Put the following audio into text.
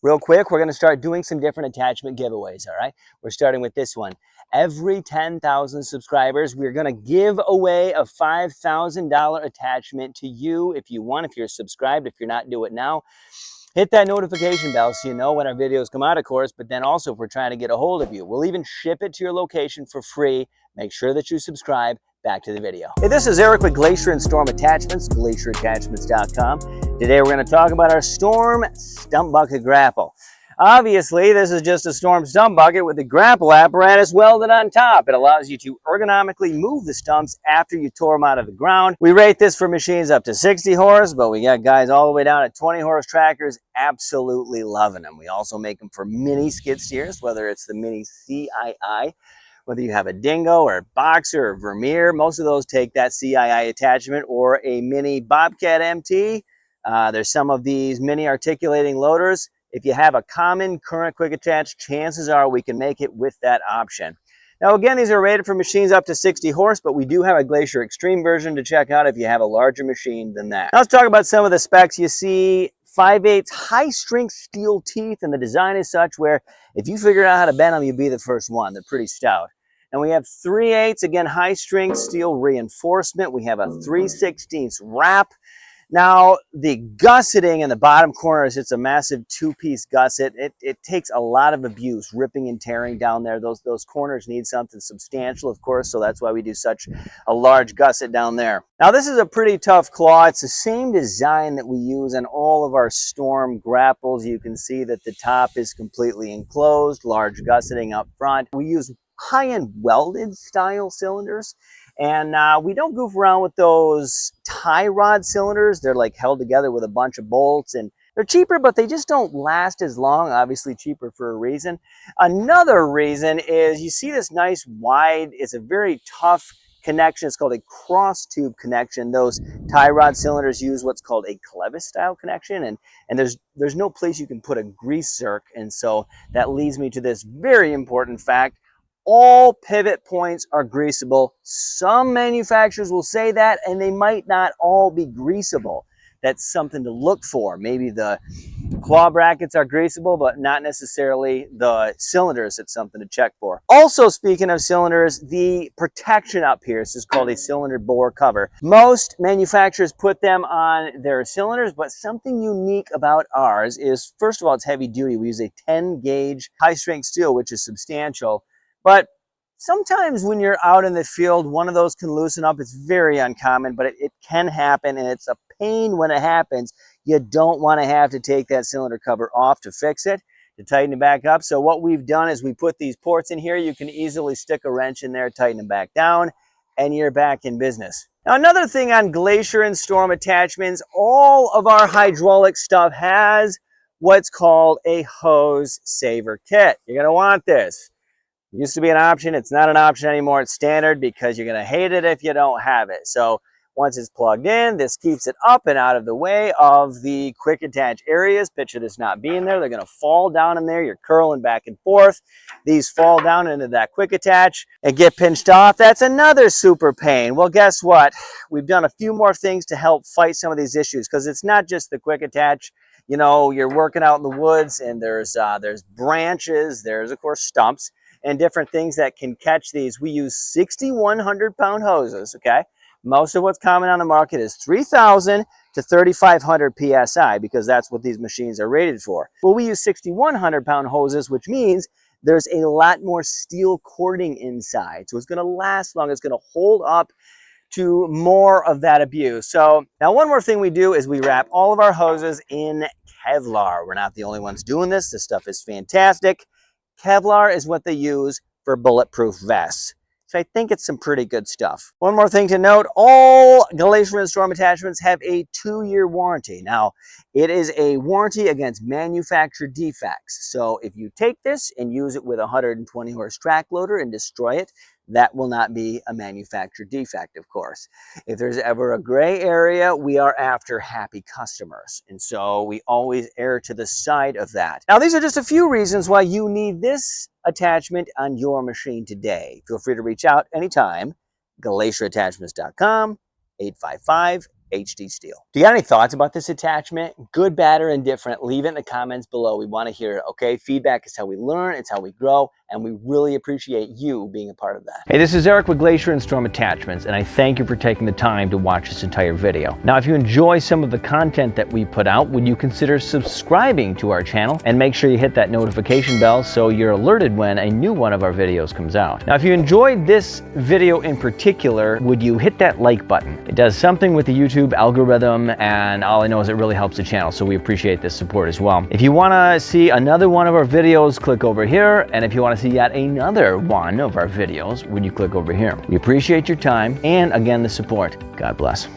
Real quick, we're going to start doing some different attachment giveaways, all right? We're starting with this one. Every 10,000 subscribers, we're going to give away a $5,000 attachment to you if you want, if you're subscribed. If you're not, do it now. Hit that notification bell so you know when our videos come out, of course, but then also if we're trying to get a hold of you. We'll even ship it to your location for free. Make sure that you subscribe. Back to the video. Hey, this is Eric with Glacier and Storm Attachments, glacieratachments.com. Today we're going to talk about our Storm Stump Bucket Grapple. Obviously, this is just a Storm Stump Bucket with the grapple apparatus welded on top. It allows you to ergonomically move the stumps after you tore them out of the ground. We rate this for machines up to 60 horse, but we got guys all the way down at 20 horse trackers absolutely loving them. We also make them for mini skid steers, whether it's the mini CII, whether you have a Dingo or a Boxer or Vermeer. Most of those take that CII attachment, or a mini Bobcat MT. There's some of these mini articulating loaders. If you have a common current quick attach, chances are we can make it with that option. Now again, these are rated for machines up to 60 horse, but we do have a Glacier Extreme version to check out if you have a larger machine than that. Now let's talk about some of the specs. You see 5/8 high strength steel teeth, and the design is such where if you figure out how to bend them, you'll be the first one. They're pretty stout. And we have 3/8, again, high strength steel reinforcement. We have a 3/16 wrap. Now, the gusseting in the bottom corners, it's a massive two-piece gusset. It takes a lot of abuse, ripping and tearing down there. Those corners need something substantial, of course, so that's why we do such a large gusset down there. Now, this is a pretty tough claw. It's the same design that we use on all of our Storm grapples. You can see that the top is completely enclosed, large gusseting up front. We use high-end welded style cylinders. And we don't goof around with those tie rod cylinders. They're like held together with a bunch of bolts, and they're cheaper, but they just don't last as long. Obviously cheaper for a reason. Another reason is you see this nice wide, it's a very tough connection. It's called a cross tube connection. Those tie rod cylinders use what's called a clevis style connection, and there's no place you can put a grease zerk. And so that leads me to this very important fact. All pivot points are greasable. Some manufacturers will say that, and they might not all be greasable. That's something to look for. Maybe the claw brackets are greasable, but not necessarily the cylinders. It's something to check for. Also, speaking of cylinders, the protection up here, this is called a cylinder bore cover. Most manufacturers put them on their cylinders, but something unique about ours is, first of all, it's heavy duty. We use a 10 gauge high strength steel, which is substantial. But sometimes when you're out in the field, one of those can loosen up. It's very uncommon, but it can happen, and it's a pain when it happens. You don't want to have to take that cylinder cover off to fix it, to tighten it back up. So what we've done is we put these ports in here. You can easily stick a wrench in there, tighten them back down, and you're back in business. Now, another thing on Glacier and Storm attachments, all of our hydraulic stuff has what's called a hose saver kit. You're going to want this. It used to be an option. It's not an option anymore. It's standard because you're going to hate it if you don't have it. So once it's plugged in, this keeps it up and out of the way of the quick attach areas. Picture this not being there. They're going to fall down in there. You're curling back and forth. These fall down into that quick attach and get pinched off. That's another super pain. Well, guess what? We've done a few more things to help fight some of these issues, because it's not just the quick attach. You know, you're working out in the woods, and there's branches. There's, of course, stumps and different things that can catch these. We use 6,100 pound hoses, okay? Most of what's common on the market is 3,000 to 3,500 PSI, because that's what these machines are rated for. Well, we use 6,100 pound hoses, which means there's a lot more steel cording inside. So it's gonna last long, it's gonna hold up to more of that abuse. So now one more thing we do is we wrap all of our hoses in Kevlar. We're not the only ones doing this. This stuff is fantastic. Kevlar is what they use for bulletproof vests. So I think it's some pretty good stuff. One more thing to note, all Glacier and Storm attachments have a 2-year warranty. Now, it is a warranty against manufacturer defects. So if you take this and use it with a 120 horse track loader and destroy it, that will not be a manufacturer defect, of course. If there's ever a gray area, we are after happy customers. And so we always err to the side of that. Now, these are just a few reasons why you need this attachment on your machine today. Feel free to reach out anytime. GlacierAttachments.com, 855 HD Steel. Do you got any thoughts about this attachment? Good, bad, or indifferent? Leave it in the comments below. We want to hear it, okay? Feedback is how we learn, it's how we grow, and we really appreciate you being a part of that. Hey, this is Eric with Glacier and Storm Attachments, and I thank you for taking the time to watch this entire video. Now, if you enjoy some of the content that we put out, would you consider subscribing to our channel and make sure you hit that notification bell so you're alerted when a new one of our videos comes out. Now, if you enjoyed this video in particular, would you hit that like button? It does something with the YouTube algorithm, and all I know is it really helps the channel, so we appreciate this support as well. If you want to see another one of our videos, click over here, and if you want to see yet another one of our videos, would you click over here? We appreciate your time and again the support. God bless.